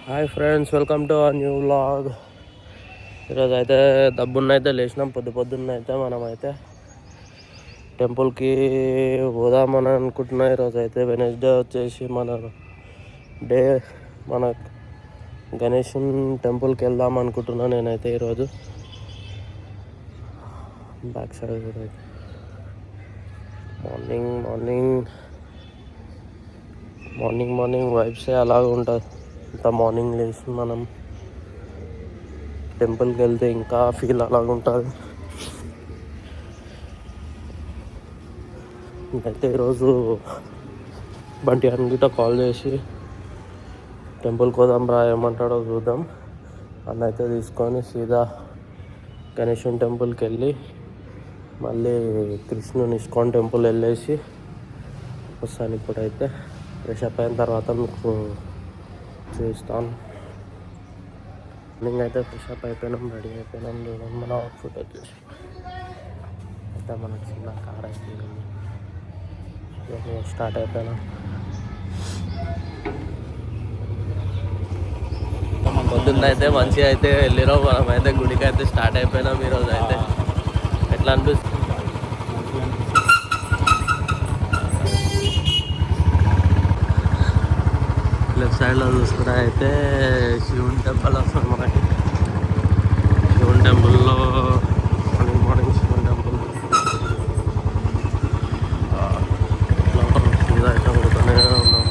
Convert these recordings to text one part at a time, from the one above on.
Hi friends, welcome to our new vlog. ఈరోజు అయితే దబ్బున్నైతే లేచినాం. పొద్దున్నైతే మనమైతే టెంపుల్కి పోదామని అనుకుంటున్నా. ఈరోజు అయితే వెనస్డే వచ్చేసి మన గణేషన్ టెంపుల్కి వెళ్దాం అనుకుంటున్నా. నేనైతే ఈరోజు బ్యాక్ సైడ్ అయితే మార్నింగ్ వైబ్సే అలాగ ఉంటుంది. ఇంత మార్నింగ్ లేచి మనం టెంపుల్కి వెళ్తే ఇంకా ఫీల్ అలాగ ఉంటుంది. అయితే ఈరోజు బంటి అన్నిట కాల్ చేసి టెంపుల్కి పోదాం రా, ఏమంటాడో చూద్దాం. అన్నైతే తీసుకొని సీదా గణేషన్ టెంపుల్కి వెళ్ళి మళ్ళీ కృష్ణుని ఇస్కాన్ టెంపుల్ వెళ్ళేసి వస్తాను. ఇప్పుడైతే ఫ్రెష్ అప్ అయిన తర్వాత మీకు చూస్తాను. మార్నింగ్ అయితే ఫ్రెష్ అప్ అయిపోయినాం, రెడీ అయిపోయినాం. చూడండి మన అవుట్ఫిట్ వచ్చేసి అయితే మనకు చిన్న కార్ అయిపోయింది. స్టార్ట్ అయిపోయినాం. పొద్దున్న అయితే మంచిగా అయితే వెళ్ళినాం. మనం అయితే గుడికి అయితే స్టార్ట్ అయిపోయినాం. ఈరోజు అయితే ఎట్లా అనిపిస్తుంది? లెఫ్ట్ సైడ్లో చూసుకుంటే అయితే శివుని టెంపుల్ వస్తుంది మనకి. శివుని టెంపుల్లో మార్నింగ్ శివుని టెంపుల్ లోపల అయితే పోతూనే ఉన్నాం.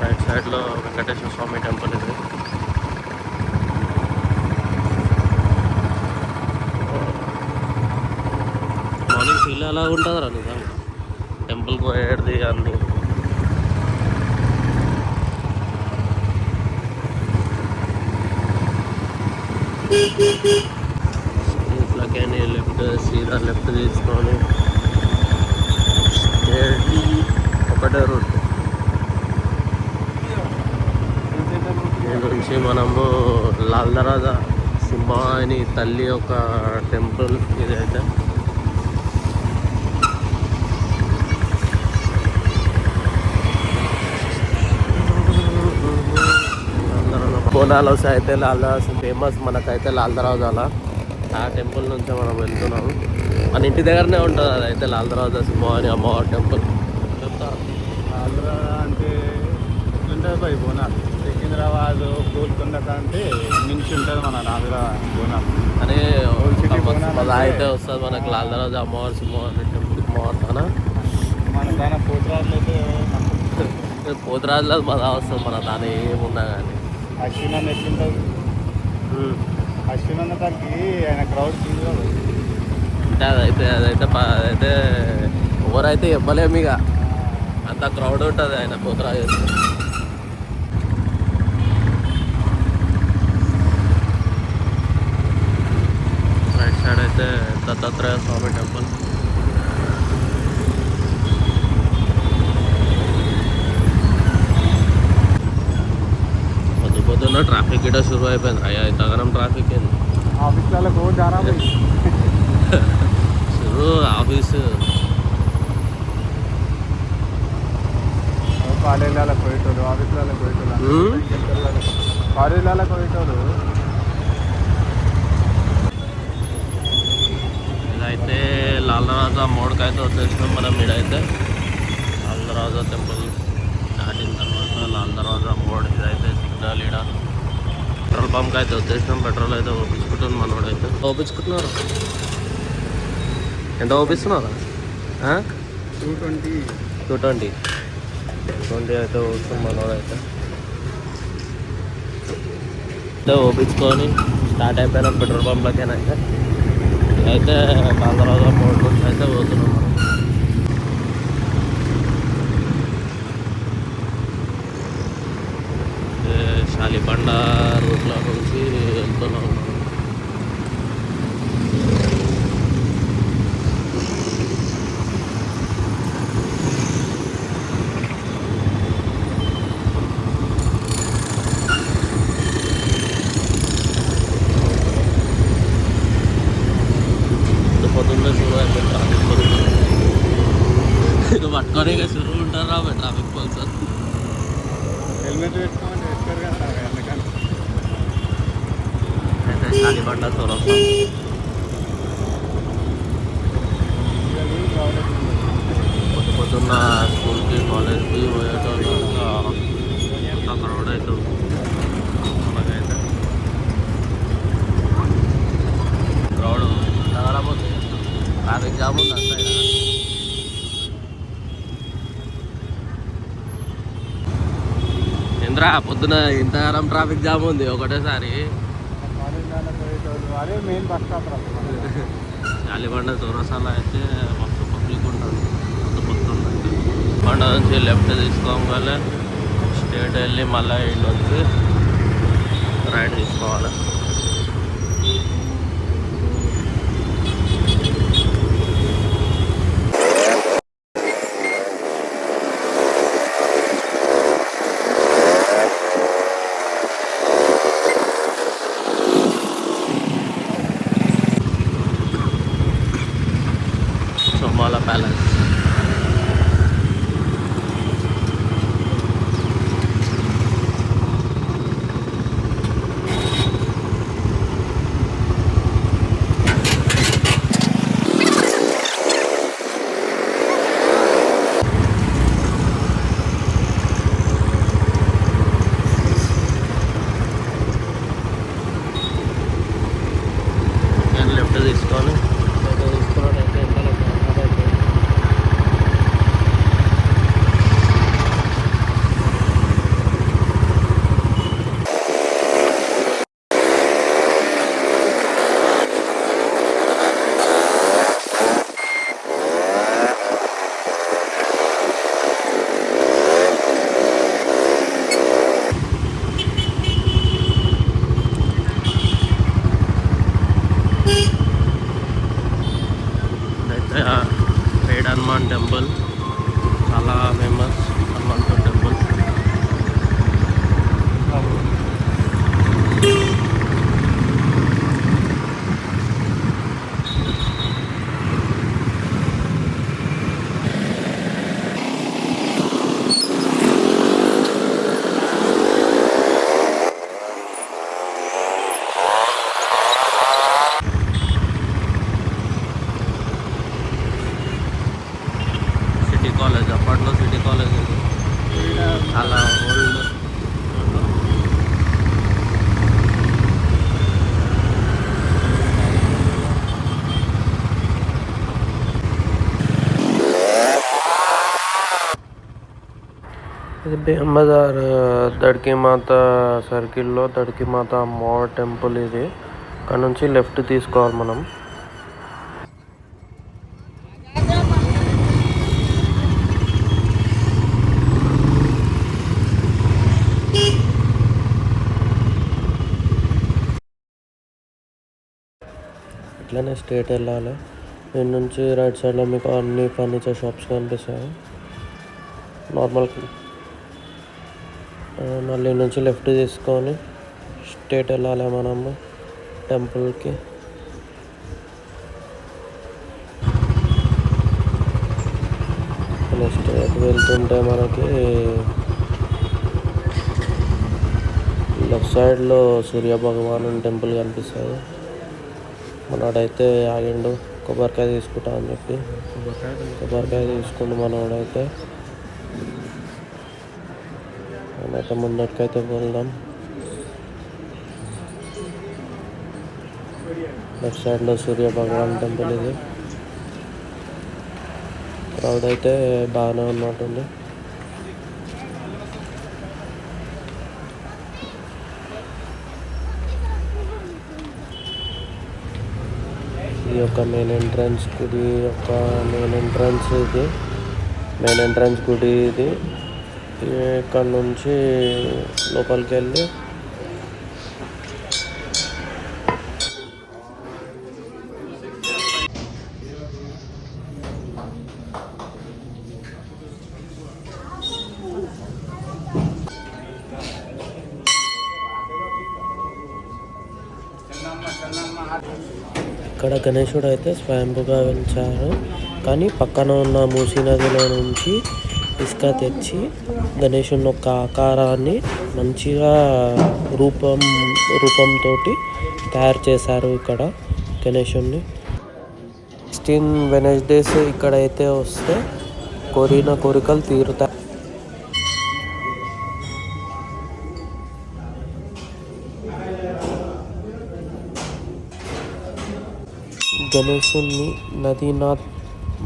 రైట్ సైడ్లో వెంకటేశ్వర స్వామి టెంపుల్ ఇది. మార్నింగ్ ఫీల్ ఎలా ఉంటుంది రా నిజంగా టెంపుల్కి పోయేది అన్నీ. ఇట్లాకే సీదా లెఫ్ట్ తీసుకొని ఒకటే రూట్ నుంచి మనము లాల్ దర్వాజా సింహాని తల్లి ఒక టెంపుల్ ఇదైతే. బోనాలు అయితే లాల్ దర్వాజా ఫేమస్ మనకైతే లాల్ దర్వాజాలో. ఆ టెంపుల్ నుంచి మనం వెళ్తున్నాము. మన ఇంటి దగ్గరనే ఉంటుంది అదైతే లాల్ దర్వాజా సింహాని అమ్మవారి టెంపుల్. చెప్తా అంటే ఉంటుంది పోయి బోనాలు సికింద్రాబాద్ గోల్కొండ కంటే మించి ఉంటుంది మన నాలుగు బోనాలు అని అయితే వస్తుంది మనకు లాల్ దర్వాజా అమ్మవారి సింహాని టెంపుల్. అమ్మవారితోన మన దాని పోతురాజులు అయితే పోతురాజులో మదా వస్తుంది మన దాని ఏమున్నా కానీ. అశ్విన్ అన్న ఎట్లుంటుంది? అశ్విన్ అన్న దానికి ఆయన క్రౌడ్ అంటే అదైతే ఎవరైతే ఇవ్వలేము ఇక, అంత క్రౌడ్ ఉంటుంది ఆయన పోతురాజు. రైట్ సైడ్ అయితే దత్తాత్రేయ స్వామి టెంపుల్. పొద్దున్న ట్రాఫిక్ గిట్ట షురు అయిపోయింది. అయ్యా ఇంతగానం ట్రాఫిక్ ఏంది ఆఫీస్లకు జారా షురు ఆఫీసు కాలేజీలకు పోయేటోళ్ళు, ఆఫీసులకు పోయేటోళ్ళు, కాలేజీలకు పోయేటోళ్ళు. ఇదైతే లాల్ దర్వాజా మోడ్కైతే వచ్చేసినాం మనం. ఇడైతే లాల్ దర్వాజా టెంపుల్ దాటిన తర్వాత లాల్ దర్వాజా మోడ్ ఇదైతే సిగ్నల్. ఈడ పెట్రోల్ పంప్కి అయితే వచ్చేసినాం. పెట్రోల్ అయితే ఓపించుకుంటుంది మనోడైతే. ఓపించుకుంటున్నారు. ఎంత ఓపిస్తున్నారా? 220 అయితే వస్తుంది మనోడైతే. ఓపించుకొని స్టార్ట్ అయిపోయినాం పెట్రోల్ పంప్లకేనైతే. అయితే లాల్ దర్వాజా మోడ్ నుంచి అయితే పోతున్నాం మనం. శాలిబండ రూట్లో నుంచి వెళ్తున్నాం. పొద్దున్నే షురు అయిపోయింది ట్రాఫిక్. పట్టుకొని ఇక షురు ఉంటారా హెల్మెట్ పెట్టుకోమని పెట్టుకోరు కదా అందుకని. అయితే శాలిబండ చౌరస్తా పొద్దు పొద్దున్న స్కూల్కి కాలేజ్కి పోయేటోళ్ళు అంతా క్రౌడ్ అవుతుంది మనకైతే. క్రౌడ్ తగలబోతుంది, ట్రాఫిక్ జామ్ ఉంది అంతా ఇక్కడ. ఇంద్రా పొద్దున ఇంతగానం ట్రాఫిక్ జామ్ ఉంది ఒకటేసారి. అదే మెయిన్ బస్ స్టాప్. శాలిబండ చౌరస్తాలో అయితే మస్తు పబ్లిక్ ఉంటుంది, పొద్దు పొద్దున్న. బండ నుంచి లెఫ్ట్ తీసుకోగానే స్ట్రేట్ వెళ్ళి మళ్ళీ ఇంటి వచ్చి రైట్ తీసుకోవాలి. సోమాల ప్యాలెస్. నేను లెఫ్ట్ తీసుకొని తీసుకున్నట్టయితే ఎంత అయితే పేడ్ హనుమాన్ టెంపుల్ చాలా ఫేమస్. హనుమంతుడు టెంపుల్. సిటీ కాలేజ్, అప్పట్లో సిటీ కాలేజ్ ఇది చాలా ఓల్డ్. ఇది బేగం బజార్ దడికి మాత సర్కిల్లో దడికి మాత అమ్మవారి టెంపుల్ ఇది. ఇక్కడ నుంచి లెఫ్ట్ తీసుకోవాలి మనం. ఇట్లానే స్ట్రేట్ వెళ్ళాలి. దీని నుంచి రైట్ సైడ్లో మీకు అన్ని ఫర్నిచర్ షాప్స్ కనిపిస్తాయి నార్మల్. మళ్ళీ నుంచి లెఫ్ట్ తీసుకొని స్ట్రేట్ వెళ్ళాలి మనము టెంపుల్కి. స్ట్రేట్ వెళ్తుంటే మనకి లెఫ్ట్ సైడ్లో సూర్య భగవాను టెంపుల్ కనిపిస్తుంది. మనోడైతే ఆగిండు కొబ్బరికాయ తీసుకుంటా అని చెప్పి. కొబ్బరికాయ తీసుకుంటూ మనోడైతే మనమైతే ముందటికైతే వెళ్దాం. లెఫ్ట్ సైడ్లో సూర్య భగవాన్ టెంపుల్ ఇది. క్రౌడ్ అయితే బాగానే ఉన్నట్టుంది. ఇది ఒక మెయిన్ ఎంట్రన్స్ గుడి. మెయిన్ ఎంట్రన్స్ గుడి ఇది. ఇక్కడ నుంచి లోపలికి వెళ్ళి ఇక్కడ గణేశుడు అయితే స్వయంభుగా వెలిచారు. కానీ పక్కన ఉన్న మూసీ నదిలో నుంచి ఇసుక తెచ్చి గణేషుని యొక్క ఆకారాన్ని మంచిగా రూపంతో తయారు చేశారు ఇక్కడ గణేషుని. 16 వెనస్డేస్ ఇక్కడైతే వస్తే కోరిన కోరికలు తీరుతాయి. గణేశుని నదీనాథ్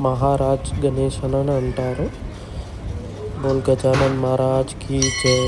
మహారాజ్ గణేష్ అని అంటారు. బోల్ గజానన్ మహారాజ్ కి జై.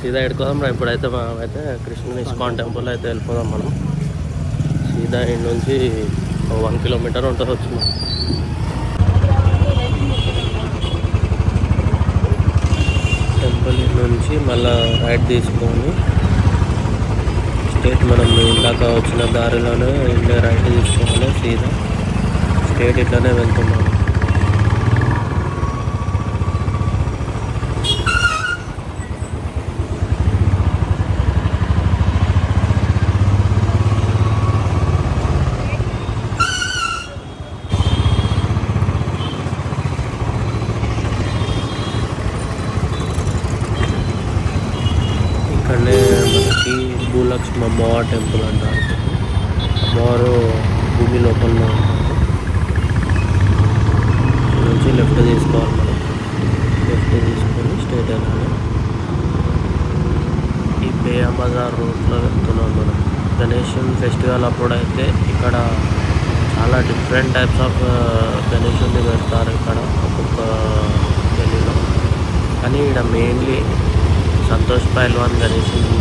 సీదా ఎడుకోదాం రా. ఇప్పుడైతే మనమైతే కృష్ణుని ఇస్కాన్ టెంపుల్ అయితే వెళ్ళిపోదాం మనం. సీదా ఇంటి నుంచి 1 కిలోమీటర్ ఉంటుంది వచ్చి టెంపుల్ నుంచి మళ్ళీ రైట్ తీసుకొని స్ట్రేట్ మనం ఇందాక వచ్చిన దారిలోనే ఇండియా రైట్ తీసుకోవాలి. సీదా స్ట్రేట్ ఇట్లానే వెళ్తున్నాం. ఇక్కడనే మనకి భూలక్ష్మి అమ్మవారి టెంపుల్ అంటారు. అమ్మవారు భూమి లోపల నుంచి లెఫ్ట్ తీసుకోవాలి మనం. లెఫ్ట్ తీసుకొని స్ట్రైట్ వెళ్ళాలి. ఈ బేయా బజార్ రూట్లో వెళ్తున్నాం మనం. గణేశుని ఫెస్టివల్ అప్పుడైతే ఇక్కడ చాలా డిఫరెంట్ టైప్స్ ఆఫ్ గణేశుని పెడతారు ఇక్కడ ఒక్కొక్క గల్లీలో. కానీ ఇక్కడ మెయిన్లీ సంతోష్ పైల్వాన్ గణేశుని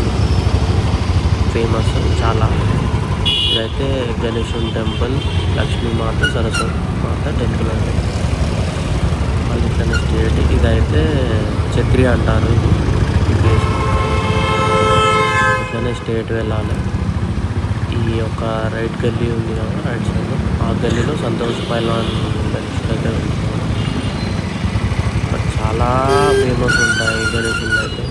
ఫేమస్ చాలా. ఇదైతే గణేశుని టెంపుల్, లక్ష్మీమాత, సరస్వతి మాత టెంపుల్ అంటే మళ్ళీ ఇట్లనే స్ట్రేట్. ఇదైతే చక్రి అంటారు. ఈ ప్లేస్ ఇట్లనే స్ట్రేట్ వెళ్ళాలి. ఈ యొక్క రైట్ గల్లీ ఉంది కదా, రైట్ సైడ్ ఆ గల్లీలో సంతోష్ పైల్వాన్ గణేశుడు అయితే వెళ్తున్నాం. ఇక్కడ చాలా ఫేమస్ ఉంటాయి గణేశులు అయితే.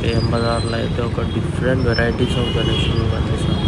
బేయం బజార్లో అయితే ఒక డిఫరెంట్ వెరైటీస్ ఆఫ్ గణేశులు కనిపిస్తాయి.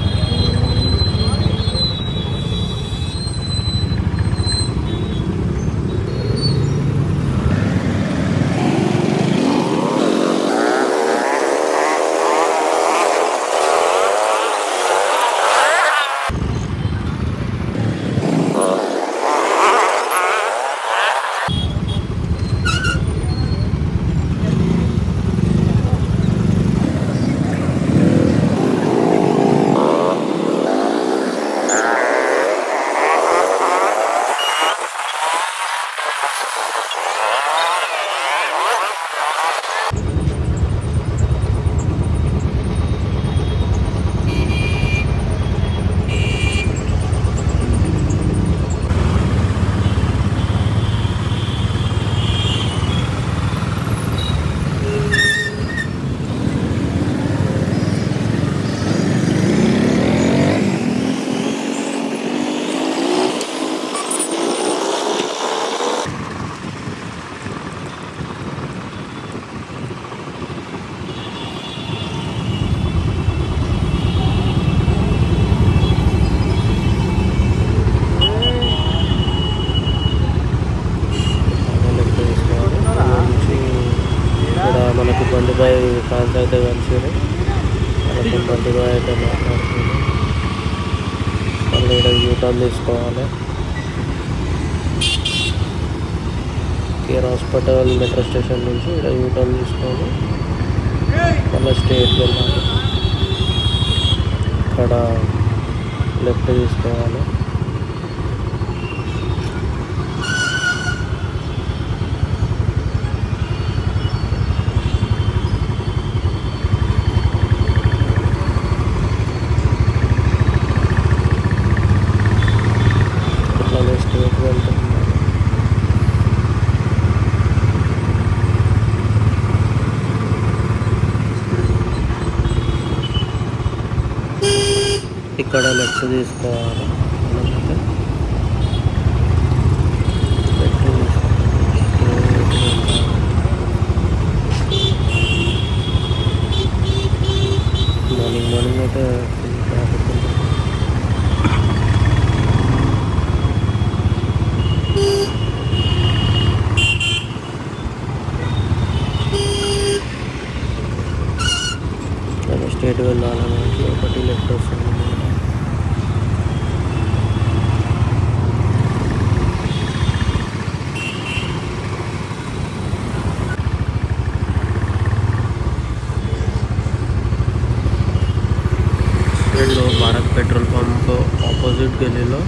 బండిపై ఫ్యాన్స్ అయితే కలిసారు. మనకి బండిపై అయితే మాట్లాడుతుంది. మళ్ళీ ఇక్కడ యూటర్న్ తీసుకోవాలి. కేర్ హాస్పిటల్ మెట్రో స్టేషన్ నుంచి ఇక్కడ యూటర్న్ తీసుకొని మళ్ళీ స్ట్రేట్ వెళ్ళాలి. ఇక్కడ లెఫ్ట్ తీసుకోవాలి. ఇట్లానే స్ట్రేట్ వెళ్తున్నాం. ఇక్కడ లెఫ్ట్ తీసుకోవాలి. మార్నింగ్ అయితే ఫుల్ ట్రాఫిక్ ఉంటుంది. స్ట్రేట్ వెళ్ళాలన్నట్టు ఒకటి లెఫ్ట్ వస్తుంది. స్ట్రేట్లో భారత్ పెట్రోల్ పంప్ ఆపోజిట్ గల్లీలో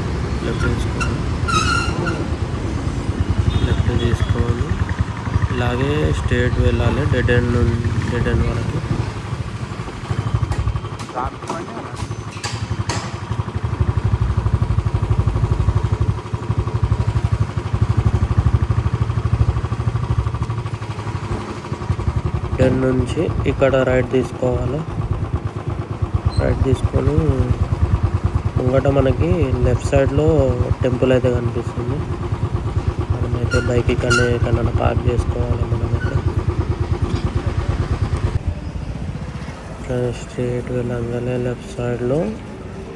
లెఫ్ట్ తీసుకోవాలి. లెఫ్ట్ తీసుకొని ఇలాగే స్ట్రేట్ వెళ్ళాలి డెడ్ ఎండ్ వరకు. డెడ్ నుంచి ఇక్కడ రైట్ తీసుకోవాలి. రైట్ తీసుకొని ముంగట మనకి లెఫ్ట్ సైడ్లో టెంపుల్ అయితే కనిపిస్తుంది. మనమైతే బైక్ ఎక్కడైనా పార్క్ చేసుకోవాలి. మనమైతే స్ట్రేట్ వెళ్ళంగానే లెఫ్ట్ సైడ్లో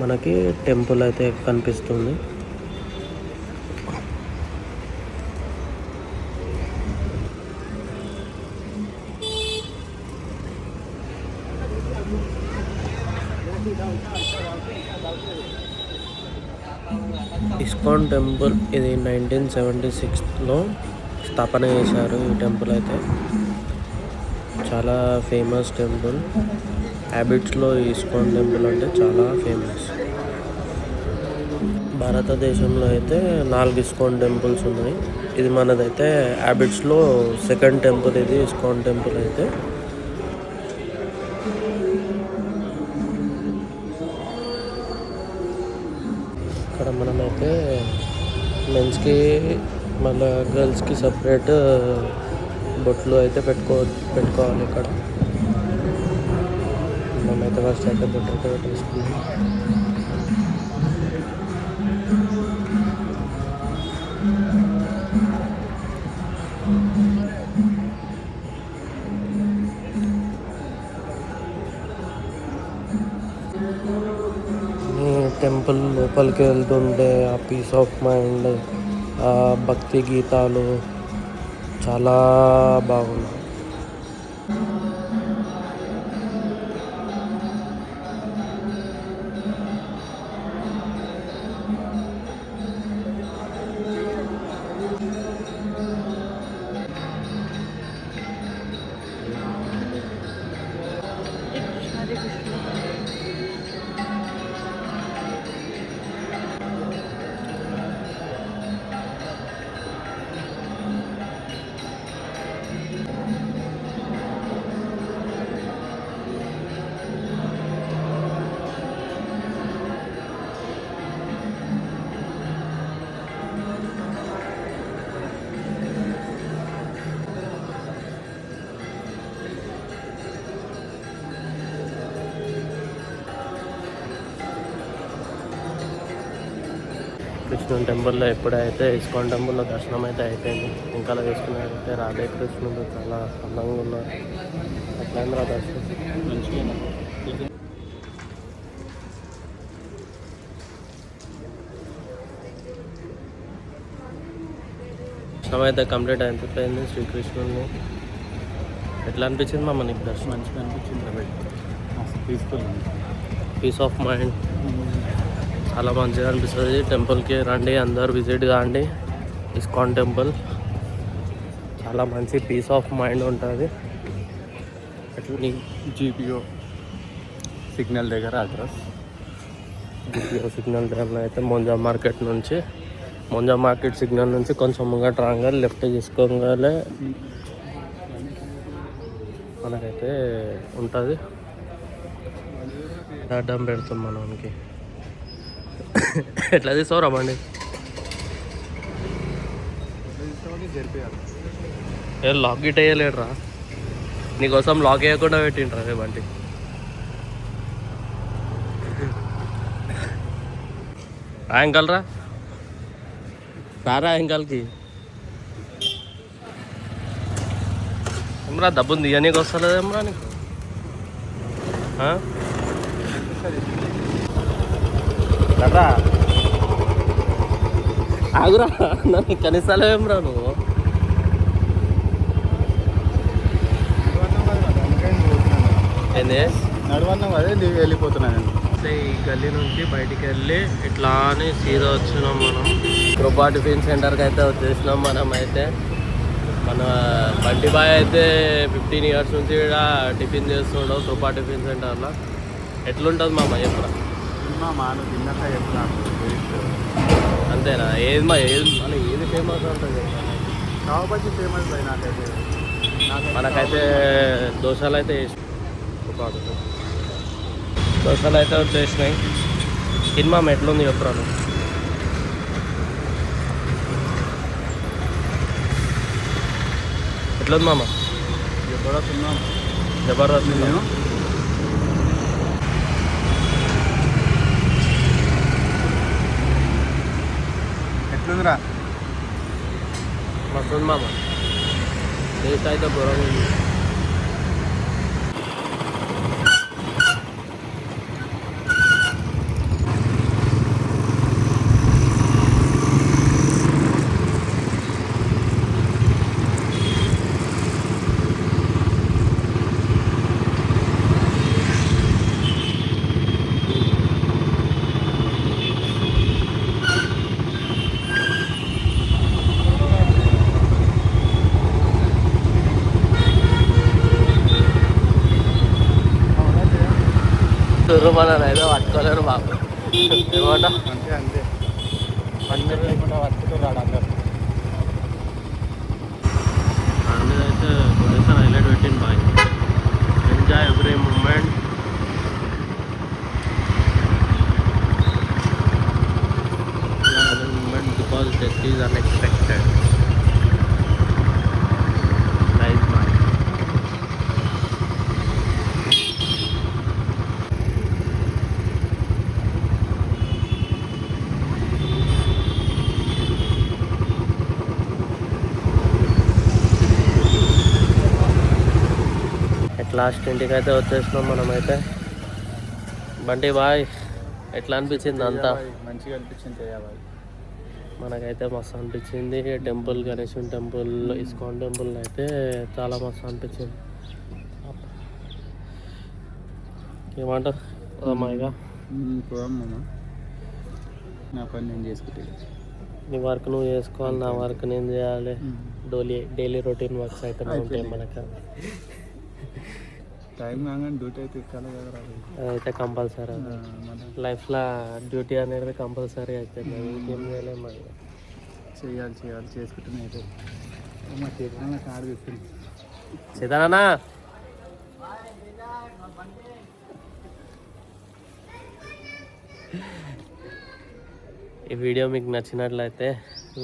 మనకి టెంపుల్ అయితే కనిపిస్తుంది. ఇస్కాన్ టెంపుల్ ఇది 1976లో స్థాపన చేశారు. ఈ టెంపుల్ అయితే చాలా ఫేమస్ టెంపుల్. హ్యాబిట్స్లో ఇస్కాన్ టెంపుల్ అంటే చాలా ఫేమస్. భారతదేశంలో అయితే 4 ఇస్కాన్ టెంపుల్స్ ఉన్నాయి. ఇది మనదైతే హ్యాబిట్స్లో సెకండ్ టెంపుల్. ఇది ఇస్కాన్ టెంపుల్ అయితే ఇక్కడ మనమైతే మెన్స్కి మళ్ళీ గర్ల్స్కి సపరేట్ బొట్లు అయితే పెట్టుకోవాలి. ఇక్కడ మనమైతే ఫస్ట్ అయితే బొట్టు అయితే పెట్టేసుకున్నాం. టెంపుల్ లోపలికి వెళ్తుంటే ఆ పీస్ ఆఫ్ మైండ్, ఆ భక్తి గీతాలు చాలా బాగున్నాయి. కృష్ణుని టెంపుల్లో ఎప్పుడైతే ఇస్కాన్ టెంపుల్లో దర్శనం అయితే అయిపోయింది. ఇంకా వేసుకున్నట్టయితే రాధే కృష్ణుడు చాలా అందంగా ఉన్నారు. ఎట్లా దర్శనం మంచిగా దర్శనం అయితే కంప్లీట్ అయిపోయింది. శ్రీకృష్ణుడిని ఎట్లా అనిపించింది మా మనకి దర్శనం? మంచిగా అనిపించింది. పీస్ ఆఫ్ మైండ్ చాలా మంచిగా అనిపిస్తుంది. టెంపుల్కి రండి, అందరు విజిట్ కాండి ఇస్కాన్ టెంపుల్. చాలా మంచి పీస్ ఆఫ్ మైండ్ ఉంటుంది. అట్లా జీపీఓ సిగ్నల్ దగ్గర అడ్రస్. జీపీఓ సిగ్నల్ దగ్గర అయితే మొంజా మార్కెట్ సిగ్నల్ నుంచి కొంచెం ముంగట రాగా లెఫ్ట్ తీసుకోగానే మనకైతే ఉంటుంది. అడ్డం పెడుతుంది మనకి. ఎట్లా తీసుకోరా బండి? ఏ లాక్ గిట్ వేయలేడురా, నీకోసం లాక్ వేయకుండా పెట్టిండ్రా రే బండి. యాంకల్ రా రారా యాంకల్కి ఏమరా డబ్బుంది ఇవన్నీకి వస్తలేదేమరా నీకు? రా ఆగురా, నన్ను కనీసాలేమరా నువ్వు? ఏంది నడవన్నాం అదే వెళ్ళిపోతున్నాను. ఈ గల్లీ నుంచి బయటికి వెళ్ళి ఇట్లా అని సీదా వచ్చినాం మనం. కృపా టిఫిన్ సెంటర్కి అయితే వచ్చేసినాం మనం. అయితే మన బండి బాయ్ అయితే 15 years నుంచి ఇక్కడ టిఫిన్ చేస్తుండవు కృపా టిఫిన్ సెంటర్లో. ఎట్లుంటుంది మామ ఎప్పుడు? అంతేనా? ఏది మన ఏది ఫేమస్ ఉంటుంది? కావబజ్జి ఫేమస్ బాయ్ నాకైతే. మనకైతే దోశలు అయితే దోశలు అయితే వచ్చేసినాయి. సినిమా ఎట్లుంది చెప్పురాను? ఎట్లుంది మామ? జబర్దస్త్. ఎట్లుందిరా? మస్తుంది మామ. టేస్ట్ అయితే ఘోరంగా ఉంది. మన ఏదో పట్టుకోలేరు బాబు. ఏమంటా? అంతే పని లేకుండా పట్టుకురాడు అందరు. దాని మీద అయితే కొద్దిసారి హైలైట్ పెట్టింది boy. Enjoy every moment. Because death is unexpected. Nice boy. Last ఇంటికి అయితే వచ్చేసినాం మనమైతే. బంటి బాయ్ ఎట్లా అనిపించింది అంతా? మంచిగా అనిపించింది. మనకైతే మస్తు అనిపించింది. టెంపుల్ గణేశుని టెంపుల్, ఇస్కాన్ టెంపుల్ అయితే చాలా మస్తు అనిపించింది. ఏమంటారు అమ్మాయిగా? నా పని నేను చేసుకుంటే, నీ వర్క్ నువ్వు చేసుకోవాలి, నా వర్క్ నేను చేయాలి. డైలీ రొటీన్ వర్క్స్ అయితే ఉంటాయి మనకు. టైం కాగానే డ్యూటీ అయితే ఎక్కాలి కదా. అదైతే కంపల్సరీ. లైఫ్లో డ్యూటీ అనేది కంపల్సరీ అయిపోయింది. ఇంకేం చేయలేము. మరి చేయాలి చేసుకుంటున్నా. అయితే మా చేతున్నా కాడు చెప్పింది సీతానా. ఈ వీడియో మీకు నచ్చినట్లయితే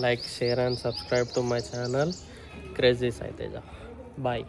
like, share and subscribe to my channel crazy Sai Teja. Bye.